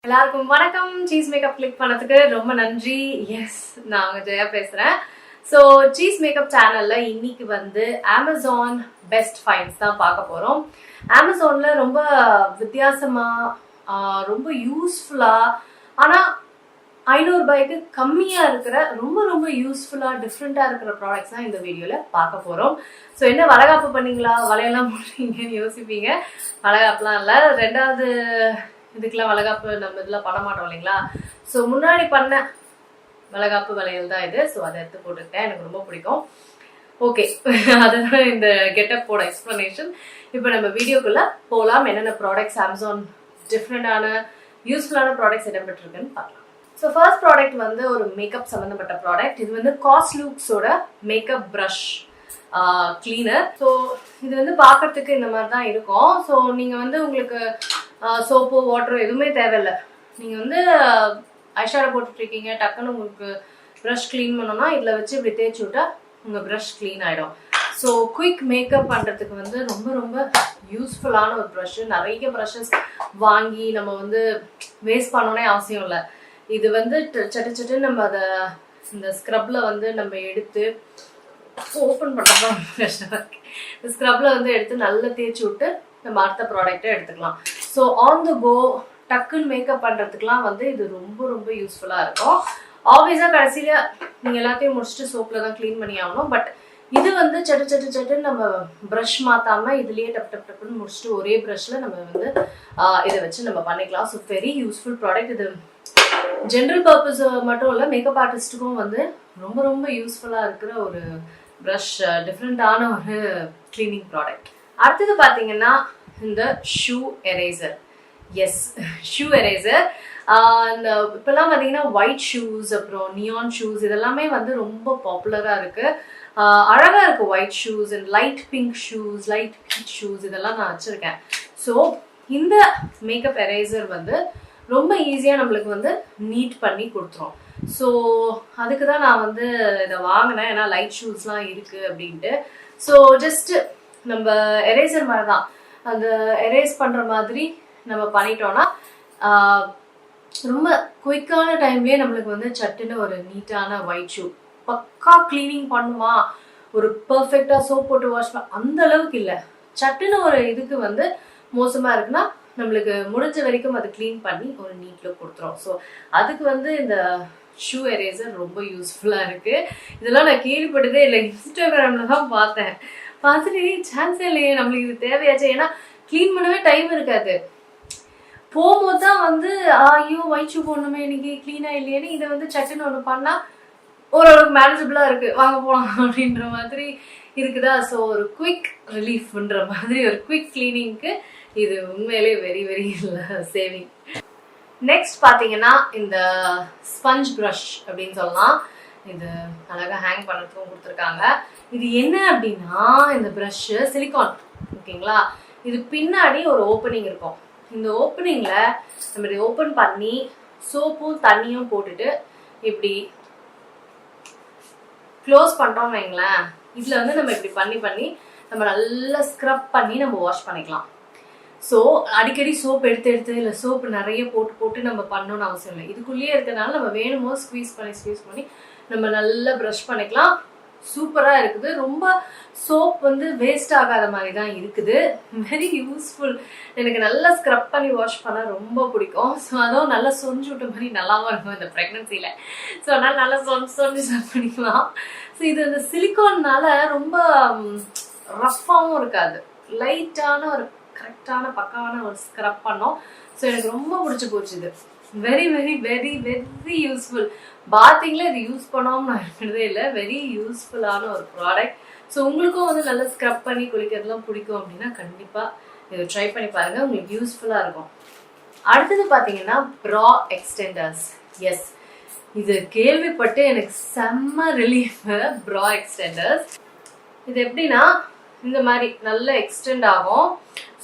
எல்லாருக்கும் வணக்கம். Cheese makeup click பண்ணதுக்கு ரொம்ப நன்றி. எஸ், நான் ஜெயா பேசுறேன். ஸோ சீஸ் மேக்கப் சேனல்ல இன்னைக்கு வந்து அமேசான் பெஸ்ட் ஃபைண்ட்ஸ் தான் பார்க்க போறோம். அமேசான்ல ரொம்ப வித்தியாசமா ரொம்ப யூஸ்ஃபுல்லா ஆனா 500 ரூபாய்க்கு கம்மியா இருக்கிற ரொம்ப ரொம்ப யூஸ்ஃபுல்லா டிஃப்ரெண்டா இருக்கிற ப்ராடக்ட்ஸ் தான் இந்த வீடியோல பார்க்க போறோம். ஸோ என்ன வளகாப்பு பண்ணீங்களா, வளையெல்லாம் போடுறீங்கன்னு யோசிப்பீங்க. வளகாப்புலாம் இல்லை, ரெண்டாவது இதுக்கெல்லாம் வளகாப்பு நம்ம இதெல்லாம் பண்ண மாட்டோம் இல்லைங்களா. ஸோ முன்னாடி பண்ண வளகாப்பு வளையல் தான் இது. ஸோ அதை எடுத்து போட்டுக்கிட்டேன், எனக்கு ரொம்ப பிடிக்கும். ஓகே, அதுதான் இந்த கெட்டப்போட எக்ஸ்பிளனேஷன். இப்போ நம்ம வீடியோக்குள்ள போகலாம். என்னென்ன ப்ராடக்ட்ஸ் அமேசான் டிஃப்ரெண்டான யூஸ்ஃபுல்லான ப்ராடக்ட்ஸ் இடம்பெற்றிருக்குன்னு பார்க்கலாம். ஸோ ஃபர்ஸ்ட் ப்ராடக்ட் வந்து ஒரு மேக்கப் சம்மந்தப்பட்ட ப்ராடக்ட். இது வந்து காஸ்லூக்ஸோட மேக்கப் ப்ரஷ் கிளீனர். ஸோ இது வந்து பார்க்கறதுக்கு இந்த மாதிரி தான் இருக்கும். ஸோ நீங்கள் வந்து உங்களுக்கு சோப்போ வாட்டரோ எதுவுமே தேவையில்லை. நீங்கள் வந்து ஐஷேடோ போட்டுட்ருக்கீங்க, டக்குன்னு உங்களுக்கு ப்ரஷ் க்ளீன் பண்ணோன்னா இதில் வச்சு இப்படி தேய்ச்சி விட்டா உங்கள் ப்ரஷ் க்ளீன் ஆகிடும். ஸோ குயிக் மேக்கப் பண்ணுறதுக்கு வந்து ரொம்ப ரொம்ப யூஸ்ஃபுல்லான ஒரு ப்ரஷ்ஷு. நிறைய ப்ரஷஸ் வாங்கி நம்ம வந்து வேஸ்ட் பண்ணோன்னே அவசியம் இல்லை. இது வந்து சட்டு சட்டு நம்ம அதை இந்த ஸ்க்ரப்ல வந்து நம்ம எடுத்து ஓப்பன் பண்ணுறதுதான் கஷ்டமாக இருக்கு. இந்த ஸ்க்ரப்ல வந்து எடுத்து நல்லா தேய்ச்சி விட்டு நம்ம அடுத்த ப்ராடக்டை எடுத்துக்கலாம். ஸோ ஆன் த கோ டக்குன்னு மேக்கப் பண்ணுறதுக்குலாம் வந்து இது ரொம்ப ரொம்ப யூஸ்ஃபுல்லாக இருக்கும். ஆப்வியஸாக கடைசியில் நீங்கள் எல்லாத்தையும் முடிச்சுட்டு சோப்பில் தான் க்ளீன் பண்ணி ஆகணும். பட் இது வந்து சட்டு சட்டு சட்டுன்னு நம்ம ப்ரஷ் மாற்றாமல் இதுலேயே டப் டப் டப்புன்னு முடிச்சுட்டு ஒரே ப்ரஷ்ல நம்ம வந்து இதை வச்சு நம்ம பண்ணிக்கலாம். So very useful product. இது ஜென்ரல் பர்பஸ் மட்டும் இல்லை, மேக்கப் ஆர்டிஸ்ட்டுக்கும் வந்து ரொம்ப ரொம்ப யூஸ்ஃபுல்லாக இருக்கிற ஒரு ப்ரஷ், டிஃப்ரெண்டான ஒரு கிளீனிங் ப்ராடக்ட். அடுத்தது பார்த்தீங்கன்னா இந்த shoe eraser. Yes, shoe eraser. இந்த இப்போல்லாம் பார்த்தீங்கன்னா ஒயிட் ஷூஸ், அப்புறம் நியான் ஷூஸ், இதெல்லாமே வந்து ரொம்ப பாப்புலராக இருக்குது. அழகாக இருக்குது white shoes and light pink shoes, light peach shoes, இதெல்லாம் நான் வச்சுருக்கேன். ஸோ இந்த மேக்கப் எரேசர் வந்து ரொம்ப ஈஸியாக நம்மளுக்கு வந்து நீட் பண்ணி கொடுத்துரும். ஸோ அதுக்கு தான் நான் வந்து இதை வாங்கினேன், ஏன்னா லைட் ஷூஸ்லாம் இருக்குது அப்படின்ட்டு. ஸோ ஜஸ்ட்டு நம்ம எரேசர் மாதிரி தான், அந்த எரேஸ் பண்ணுற மாதிரி நம்ம பண்ணிட்டோம்னா ரொம்ப குயிக்கான டைம்லேயே நம்மளுக்கு வந்து சட்டுன்னு ஒரு நீட்டான ஒயிட் ஷூ பக்கா கிளீனிங் பண்ணுமா, ஒரு பர்ஃபெக்டாக சோப் போட்டு வாஷ் பண்ண அந்த அளவுக்கு இல்லை. சட்டுன்னு ஒரு இதுக்கு வந்து மோசமாக இருக்குன்னா நம்மளுக்கு முடிஞ்ச வரைக்கும் அதை க்ளீன் பண்ணி ஒரு நீட்டில் கொடுத்துரும். ஸோ அதுக்கு வந்து இந்த ஷூ எரேசர் ரொம்ப யூஸ்ஃபுல்லாக இருக்குது. இதெல்லாம் நான் கேள்விப்பட்டதே இல்லை, இன்ஸ்டாகிராமில் தான் பார்த்தேன். பார்த்துட்டு சான்ஸே இல்லையே, நம்மளுக்கு இது தேவையாச்சு. ஏன்னா க்ளீன் பண்ணவே டைம் இருக்காது. போகும்போது தான் வந்து ஐயோ ஒயிட் ஷூ போடணுமே இன்னைக்கு க்ளீனாக இல்லையேன்னு இதை வந்து சட்டுன்னு ஒன்று பண்ணால் ஓரளவுக்கு மேனேஜபிளாக இருக்குது, வாங்க போகலாம் அப்படின்ற மாதிரி இருக்குதா. ஸோ ஒரு குயிக் ரிலீஃப்ன்ற மாதிரி ஒரு குயிக் கிளீனிங்க்கு இது உண்மையிலே வெரி வெரி சேவிங். நெக்ஸ்ட் பார்த்தீங்கன்னா இந்த ஸ்பஞ்ச் ப்ரஷ் அப்படின்னு சொல்லலாம். இது அழகாக ஹேங் பண்ணுறதுக்கும் கொடுத்துருக்காங்க. இது என்ன அப்படின்னா இந்த ப்ரஷ்ஷு சிலிக்கான், ஓகேங்களா. இது பின்னாடி ஒரு ஓப்பனிங் இருக்கும். இந்த ஓப்பனிங்கில் நம்ம இதை ஓப்பன் பண்ணி சோப்பும் தண்ணியும் போட்டுட்டு இப்படி க்ளோஸ் பண்ணுறோம்னு வைங்களேன். இதில் வந்து நம்ம இப்படி பண்ணி பண்ணி நம்ம நல்லா ஸ்க்ரப் பண்ணி நம்ம வாஷ் பண்ணிக்கலாம். ஸோ அடிக்கடி சோப் எடுத்து இல்லை சோப்பு நிறைய போட்டு நம்ம பண்ணணும்னு அவசியம் இல்லை. இதுக்குள்ளேயே இருக்கிறதுனால நம்ம வேணுமோ ஸ்குவீஸ் பண்ணி நம்ம நல்லா ப்ரஷ் பண்ணிக்கலாம். சூப்பராக இருக்குது. ரொம்ப சோப் வந்து வேஸ்ட் ஆகாத மாதிரி தான் இருக்குது. Very useful. எனக்கு நல்லா ஸ்க்ரப் பண்ணி வாஷ் பண்ண ரொம்ப பிடிக்கும். ஸோ அதுவும் நல்லா சொஞ்சு விட்ட மாதிரி நல்லாவும் இருக்கும் இந்த ப்ரெக்னன்சியில். ஸோ அதனால் நல்லா சொஞ்சு ஸ்க்ரப் பண்ணிக்கலாம். ஸோ இது இந்த சிலிக்கான்னால ரொம்ப ரஃப்பாகவும் இருக்காது, லைட்டான ஒரு கரெக்டான பக்காவான ஒரு ஸ்க்ரப் பண்ணோம். ஸோ எனக்கு ரொம்ப பிடிச்சி போச்சு. இது very very very very useful. பாத்திங்ல இது யூஸ் பண்ணாமல் நான் இருக்கிறதே இல்லை. வெரி யூஸ்ஃபுல்லான ஒரு ப்ராடக்ட். ஸோ உங்களுக்கும் வந்து நல்லா ஸ்க்ரப் பண்ணி குளிக்கிறதுலாம் பிடிக்கும் அப்படின்னா கண்டிப்பாக இதை ட்ரை பண்ணி பாருங்கள், உங்களுக்கு யூஸ்ஃபுல்லாக இருக்கும். அடுத்தது பார்த்தீங்கன்னா ப்ரா எக்ஸ்டெண்டர்ஸ். எஸ், இது கேள்விப்பட்டு எனக்கு செம்ம ரிலீஃப். ப்ரா எக்ஸ்டெண்டர்ஸ் இது எப்படின்னா இந்த மாதிரி நல்லா எக்ஸ்டெண்ட் ஆகும்.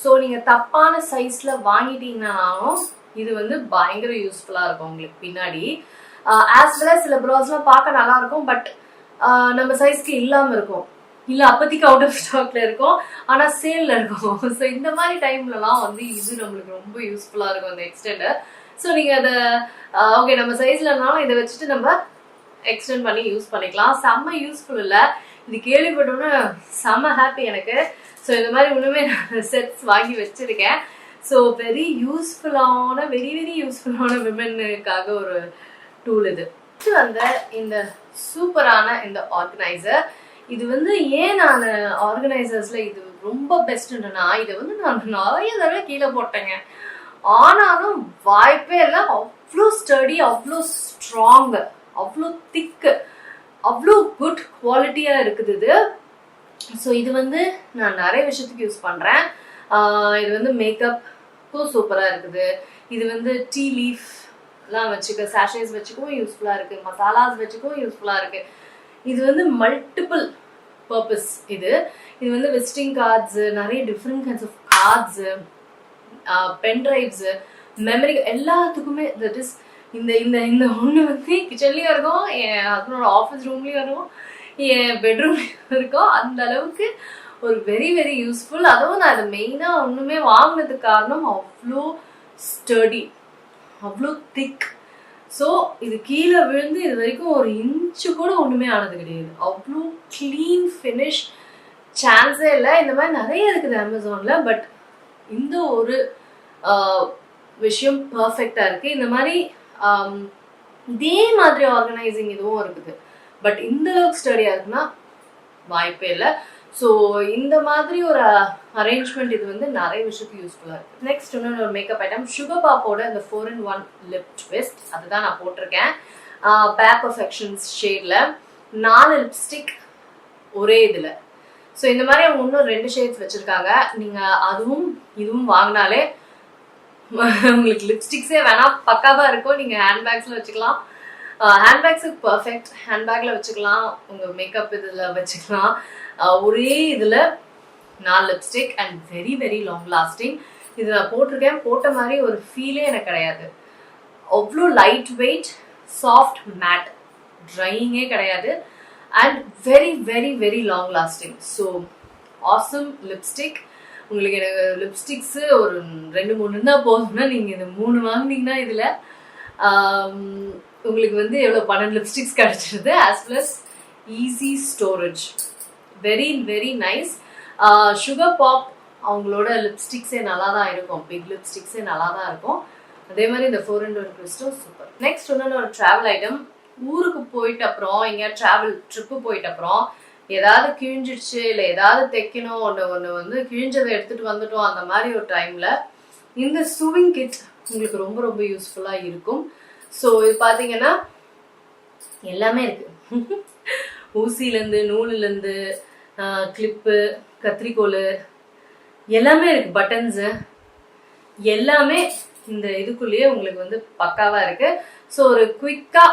ஸோ நீங்கள் தப்பான சைஸில் வாங்கிட்டீங்கன்னாலும் இது வந்து பயங்கர யூஸ்ஃபுல்லாக இருக்கும் உங்களுக்கு பின்னாடி. ஆஸ் வெல் சில ப்ராஸ்லாம் பார்க்க நல்லா இருக்கும், பட் நம்ம சைஸ்க்கு இல்லாமல் இருக்கும், இல்லை அப்போதைக்கு அவுட் ஆஃப் ஸ்டாக்ல இருக்கும், ஆனால் சேலில் இருக்கும். ஸோ இந்த மாதிரி டைம்லலாம் வந்து இது நம்மளுக்கு ரொம்ப யூஸ்ஃபுல்லாக இருக்கும் இந்த எக்ஸ்டெண்டர். ஸோ நீங்கள் அதை ஓகே நம்ம சைஸ்லனாலும் இதை வச்சுட்டு நம்ம எக்ஸ்டெண்ட் பண்ணி யூஸ் பண்ணிக்கலாம். செம்ம யூஸ்ஃபுல் இல்லை, இது கேள்விப்பட்டோன்னே செம்ம ஹாப்பி எனக்கு. ஸோ இந்த மாதிரி ஒன்றுமே நான் செட்ஸ் வாங்கி வச்சுருக்கேன். ஸோ வெரி வெரி யூஸ்ஃபுல்லான விமென்னுக்காக ஒரு டூல் இது. வந்து இந்த சூப்பரான இந்த ஆர்கனைசர், இது வந்து ஏன் நான் ஆர்கனைசர்ஸ்ல இது ரொம்ப பெஸ்ட்ன்றனா, இதை வந்து நான் நிறைய தடவை கீழே போட்டேங்க. ஆனாலும் வாய்ப்பே இல்லை, அவ்வளோ ஸ்டடி, அவ்வளோ ஸ்ட்ராங், அவ்வளோ திக்கு, அவ்வளோ குட் குவாலிட்டியா இருக்குது இது. ஸோ இது வந்து நான் நிறைய விஷயத்துக்கு யூஸ் பண்றேன். இது வந்து மேக்கப்புக்கும் சூப்பரா இருக்குது. இது வந்து டீ லீஃப் எல்லாம் வச்சுக்க, சாஷேஸ் வச்சுக்கவும் யூஸ்ஃபுல்லா இருக்கு, மசாலாஸ் வச்சுக்கவும் யூஸ்ஃபுல்லா இருக்கு. இது வந்து மல்டிபிள் பர்பஸ். இது வந்து விசிட்டிங் கார்ட்ஸ், நிறைய different kinds of cards, pen drives, memory எல்லாத்துக்குமே. தட் இஸ் இந்த இந்த இந்த ஒன்று வந்து கிச்சன்லயும் இருக்கும், என் ஹஸ்பண்டோட ஆஃபீஸ் ரூம்லயும் இருக்கும், என் பெட்ரூம்லயும் இருக்கும். அந்த அளவுக்கு ஒரு வெரி வெரி யூஸ்ஃபுல். அதுவும் நான் அதை மெயினா ஒண்ணுமே வாங்கினதுக்கு காரணம் அவ்வளோ ஸ்டடி, அவ்வளோ திக். ஸோ இது கீழே விழுந்து இது வரைக்கும் ஒரு இன்ச்சு கூட ஒண்ணுமே ஆனது கிடையாது. அவ்வளோ கிளீன் ஃபினிஷ், சான்ஸே இல்லை. இந்த மாதிரி நிறைய இருக்குது அமேசான்ல, பட் இந்த ஒரு விஷயம் பர்ஃபெக்டா இருக்கு. இந்த மாதிரி இதே மாதிரி ஆர்கனைசிங் இதுவும் இருக்குது, பட் இந்த அளவுக்கு ஸ்டடியா இருக்குன்னா வாய்ப்பே இல்லை. ஸோ இந்த மாதிரி ஒரு அரேஞ்ச்மெண்ட் இது வந்து நிறைய விஷயத்துக்கு யூஸ்ஃபுல்லாக இருக்குது. நெக்ஸ்ட் இன்னொன்று ஒரு மேக்கப் ஐட்டம், சுகர் பாப்போட இந்த 4-in-1 லிப் ட்விஸ்ட், அதுதான் நான் போட்டிருக்கேன். பேக் பர்ஃபெக்ஷன்ஸ் ஷேட்ல 4 லிப்ஸ்டிக் ஒரே இதில். ஸோ இந்த மாதிரி அவங்க இன்னும் 2 ஷேட்ஸ் வச்சுருக்காங்க. நீங்கள் அதுவும் இதுவும் வாங்கினாலே உங்களுக்கு லிப்ஸ்டிக்ஸே வேணாம், பக்காவாக இருக்கும். நீங்கள் ஹேண்ட்பேக்ஸில் வச்சுக்கலாம், ஹேண்ட்பேக்ஸுக்கு பர்ஃபெக்ட், ஹேண்ட்பேக்கில் வச்சுக்கலாம், உங்கள் மேக்கப் இதில் வச்சுக்கலாம். ஒரே இதில் 4 lipstick and very very long lasting. இது நான் போட்டிருக்கேன், போட்ட மாதிரி ஒரு ஃபீலே எனக்கு கிடையாது. அவ்வளோ லைட் வெயிட், சாஃப்ட் மேட், ட்ரையிங்கே கிடையாது, and very very very long lasting. So awesome lipstick. உங்களுக்கு எனக்கு லிப்ஸ்டிக்ஸு ஒரு 2-3 இருந்தால் போதும்னா நீங்கள் இந்த 3 வாங்கினீங்கன்னா இதில் உங்களுக்கு வந்து எவ்வளோ 12 லிப்ஸ்டிக்ஸ் கிடைச்சிருது. As well as easy storage, very very nice. Sugar Pop அவங்களோட லிப்ஸ்டிக்ஸே நல்லா தான் இருக்கும், பிக் லிப்ஸ்டிக்ஸே நல்லா தான் இருக்கும். அதே மாதிரி இந்த 4-in-1 கிறிஸ்டும் சூப்பர். நெக்ஸ்ட் ஒன்று ஒரு ட்ராவல் ஐட்டம். ஊருக்கு போயிட்டு அப்புறம் எங்கேயா ட்ராவல் ட்ரிப்பு போயிட்டு அப்புறம் ஏதாவது கிழிஞ்சிடுச்சு, இல்லை ஏதாவது தைக்கணும், ஒன்று வந்து கிழிஞ்சதை எடுத்துட்டு வந்துட்டோம், அந்த மாதிரி ஒரு டைம்ல இந்த சூவிங் கிட் உங்களுக்கு ரொம்ப ரொம்ப யூஸ்ஃபுல்லா இருக்கும். ஸோ இது பார்த்தீங்கன்னா எல்லாமே இருக்கு, ஊசிலேருந்து நூலுலேருந்து கிளிப்பு, கத்திரிக்கோல் எல்லாமே இருக்கு, பட்டன்ஸு எல்லாமே இந்த இதுக்குள்ளேயே உங்களுக்கு வந்து பக்காவா இருக்கு. ஸோ ஒரு குயிக்கா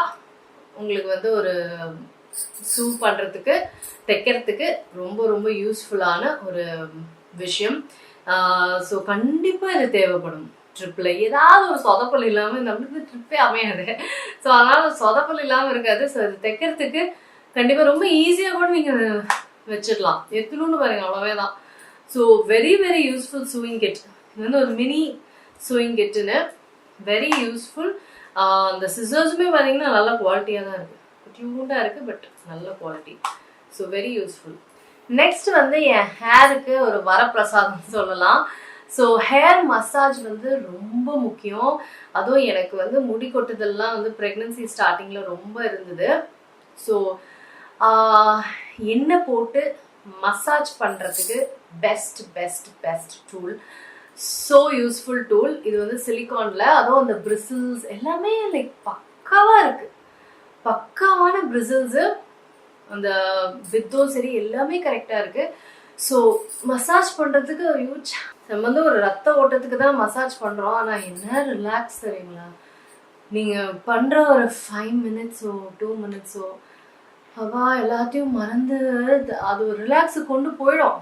உங்களுக்கு வந்து ஒரு சூ பண்றதுக்கு, தைக்கிறதுக்கு ரொம்ப ரொம்ப யூஸ்ஃபுல்லான ஒரு விஷயம். ஸோ கண்டிப்பா இது தேவைப்படும் ட்ரிப்ல. ஏதாவது ஒரு சொதப்பல் இல்லாம நம்மளுக்கு ட்ரிப்பே அமையாது. ஸோ அதனால சொதப்பல் இல்லாம இருக்காது. ஸோ இது தைக்கிறதுக்கு கண்டிப்பா ரொம்ப ஈஸியா கூட நீங்க வச்சிடலாம். எத்தணும்னு பாருங்க, அவ்வளவே தான். So very very useful sewing kit. இது வந்து ஒரு மினி சூயிங் கிட்டுன்னு வெரி யூஸ்ஃபுல். அந்த சிசர்ஸுமே பார்த்தீங்கன்னா நல்ல குவாலிட்டியாக தான் இருக்கு, டியூண்டாக இருக்கு, பட் நல்ல quality. So very useful. Next வந்து என் ஹேருக்கு ஒரு வரப்பிரசாதம் சொல்லலாம். ஸோ ஹேர் மசாஜ் வந்து ரொம்ப முக்கியம். அதுவும் எனக்கு வந்து முடி கொட்டுதல்லாம் வந்து ப்ரெக்னன்சி ஸ்டார்டிங்கில் ரொம்ப இருந்தது. ஸோ எண்ணெய் போட்டு மசாஜ் பண்ணுறதுக்கு best best best tool, so useful tool. இது வந்து சிலிகான்ல, அதுவும் அந்த பிரிசில்ஸ் எல்லாமே லைக் பக்காவா இருக்கு, பக்காவான பிரிசில்ஸு, அந்த வித்தும் சரி எல்லாமே கரெக்டா இருக்கு. ஸோ மசாஜ் பண்றதுக்கு ஹியூஜ். நம்ம வந்து ஒரு ரத்த ஓட்டத்துக்கு தான் மசாஜ் பண்றோம், ஆனா என்ன ரிலாக்ஸ் தெரியுங்களா, நீங்க பண்ற ஒரு 5 மினிட்ஸோ 2 மினிட்ஸோ அவா எல்லாத்தையும் மறந்து அது ஒரு ரிலாக்ஸ் கொண்டு போயிடும்.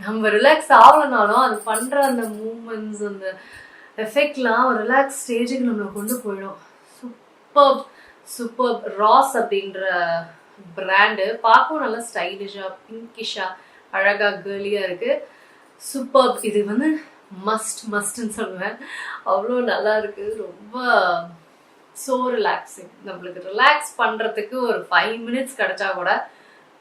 நம்ம ரிலாக்ஸ் ஆகலனாலும் அது பண்ற அந்த மூமெண்ட்ஸ், அந்த எஃபெக்ட்லாம் ஒரு ரிலாக்ஸ் ஸ்டேஜுக்கு நம்மளை கொண்டு போயிடும். Super super. ராஸ் அப்படின்ற பிராண்டு பார்க்கவும் நல்லா ஸ்டைலிஷா, பிங்கிஷா, அழகா கேர்லியா இருக்கு. சூப்பர். இது வந்து மஸ்ட்னு சொல்லுவேன். அவ்வளோ நல்லா இருக்கு. ரொம்ப ஸோ ரிலாக்ஸிங். நம்மளுக்கு ரிலாக்ஸ் பண்ணுறதுக்கு ஒரு 5 minutes கிடைச்சா கூட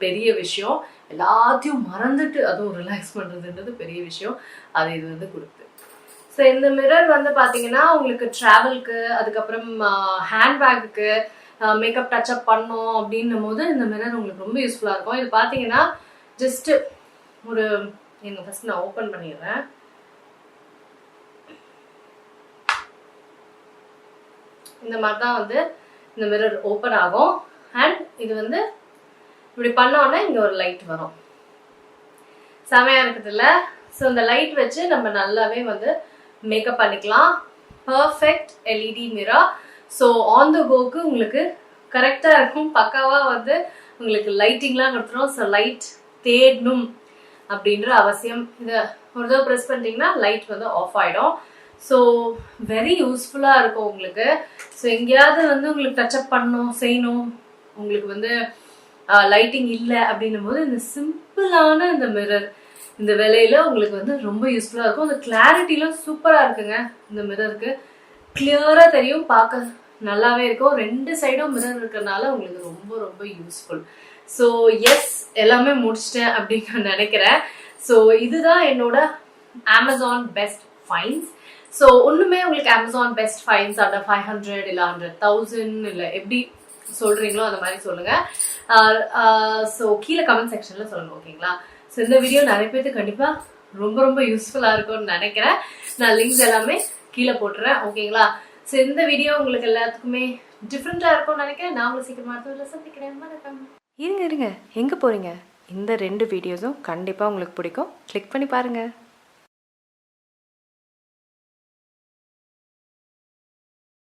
பெரிய விஷயம். எல்லாத்தையும் மறந்துட்டு அதுவும் ரிலாக்ஸ் பண்ணுறதுன்றது பெரிய விஷயம். அது இது வந்து கொடுத்து. ஸோ இந்த மிரர் வந்து பார்த்தீங்கன்னா உங்களுக்கு ட்ராவல்க்கு, அதுக்கப்புறம் ஹேண்ட்பேக்குக்கு, மேக்கப் டச்சப் பண்ணோம் அப்படின்னும் போது இந்த மிரர் உங்களுக்கு ரொம்ப யூஸ்ஃபுல்லாக இருக்கும். இது பார்த்தீங்கன்னா ஜஸ்ட் ஒரு எங்க ஃபர்ஸ்ட் நான் ஓப்பன் பண்ணிடுறேன். இந்த மாதிரி தான் வந்து இந்த மிரர் ஓப்பன் ஆகும். அண்ட் இது வந்து இப்படி பண்ணோன்னா இங்கே ஒரு லைட் வரும். செமையா இருக்குதுல்ல? ஸோ இந்த லைட் வச்சு நம்ம நல்லாவே வந்து மேக்கப் பண்ணிக்கலாம். Perfect LED mirror. So on the go உங்களுக்கு கரெக்டாக இருக்கும். பக்காவாக வந்து உங்களுக்கு லைட்டிங்லாம் கொடுத்துரும். ஸோ லைட் தேடணும் அப்படின்ற அவசியம். இதை ஒரு தடவை ப்ரெஸ் பண்ணிட்டீங்கன்னா லைட் வந்து ஆஃப் ஆகிடும். ஸோ வெரி யூஸ்ஃபுல்லாக இருக்கும் உங்களுக்கு. ஸோ எங்கேயாவது வந்து உங்களுக்கு டச்சப் பண்ணணும் செய்யணும், உங்களுக்கு வந்து லைட்டிங் இல்லை அப்படின்னும் போது இந்த சிம்பிளான இந்த மிரர் இந்த விலையில உங்களுக்கு வந்து ரொம்ப யூஸ்ஃபுல்லாக இருக்கும். அந்த கிளாரிட்டிலாம் சூப்பராக இருக்குங்க. இந்த மிரருக்கு கிளியராக தெரியும், பார்க்க நல்லாவே இருக்கும். 2 சைடும் மிரர் இருக்கிறதுனால உங்களுக்கு ரொம்ப ரொம்ப யூஸ்ஃபுல். ஸோ எஸ், எல்லாமே முடிச்சிட்டேன் அப்படின்னு நினைக்கிறேன். ஸோ இதுதான் என்னோட அமேசான் பெஸ்ட் ஃபைன்ஸ். ஸோ ஒன்றுமே உங்களுக்கு அமேசான் பெஸ்ட் ஃபைன்ஸ் அந்த 500 இல்லை 100,000 இல்லை எப்படி சொல்றீங்களோ அந்த மாதிரி சொல்லுங்க. ஸோ கீழே கமெண்ட் செக்ஷன்ல சொல்லுங்க, ஓகேங்களா? ஸோ இந்த வீடியோ நிறைய பேருக்கு கண்டிப்பா ரொம்ப ரொம்ப யூஸ்ஃபுல்லா இருக்கும்னு நினைக்கிறேன். நான் லிங்க்ஸ் எல்லாமே கீழே போட்டுறேன், ஓகேங்களா? ஸோ இந்த வீடியோ உங்களுக்கு எல்லாத்துக்குமே டிஃப்ரெண்டா இருக்கும்னு நினைக்கிறேன். நான் உங்களுக்கு சீக்கிரமா அடுத்த சந்திக்கிறேன். வணக்கம். இருங்க எங்கே போறீங்க? இந்த 2 வீடியோஸும் கண்டிப்பாக உங்களுக்கு பிடிக்கும். கிளிக் பண்ணி பாருங்கள்.